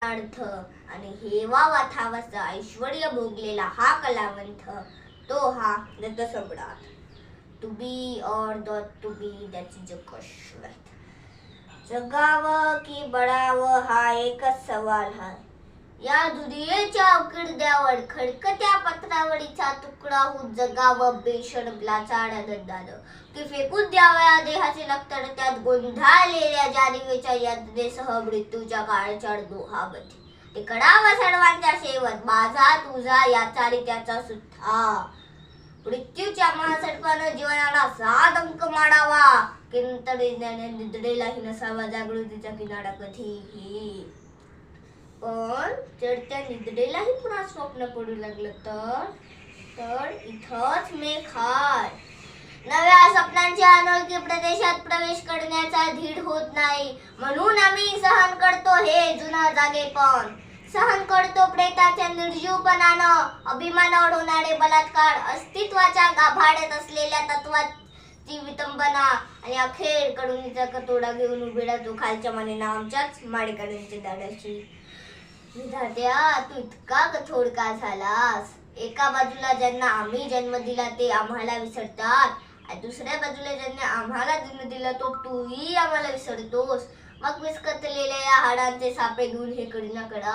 अर्थ आणि हेवा वाथावाचा ऐश्वर्य भोगलेला हा कलावंत तो हा नटसम्राट. टू बी और not to be, that's is a question. जगावं की बळावं हा एकच सवाल आहे. या दुनियेच्या अवकिर्द्यावर खडकत्या पत्रावळीचा तुकडा होत जगावं बेशरम लाचाड आनंदानं, की फेकून द्यावया देहाचे लक्तड त्यात गोंधळलेल्या जाणिवेच्या यंत्रणेसह मृत्यूच्या काळच्या दोहामध्ये. ते कडावा सर्वांचा शेवट माझा तुझा याचा आणि त्याचा सुद्धा. मृत्यूच्या महासर्पानं जीवनाला 7 अंक माडावा, निद्रेलाही नसावा जागृतीचा किनारा कधीही. पण चढत्या निद्रेलाही पुन्हा स्वप्न पडू लागलं तर इथंच मेघ हाय. नव्या स्वप्नांच्या अनोळखी प्रदेशात प्रवेश करण्याचा धीर होत नाही, म्हणून आम्ही सहन करतो हे जुनं जागेपण. सहन करतो प्रेताच्या निर्जीवपणानं, अभिमानावर होणारे बलात्कार, अस्तित्वाच्या गाभाड्यात असलेल्या तत्वाची विटंबना आणि अखेर कडुनीचा कतोडा घेऊन उभे राहतो खालच्या मानेनं आमच्याच माडेकऱ्यांच्या दाड्याची. विधात्या, तू इतका कठोर का झालास? एका बाजूला ज्यांना आम्ही जन्म दिला ते आम्हाला विसरतात, आणि दुसऱ्या बाजूला ज्यांनी आम्हाला जन्म दिला तो तूही आम्हाला विसरतोस. मग विस्कटलेल्या या हाडांचे सापे घेऊन हे कडीना कडा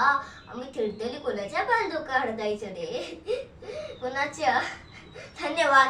आम्ही थिरतेली कोणाच्या बाजूला हडकायचं रे? कोणाच्या? धन्यवाद.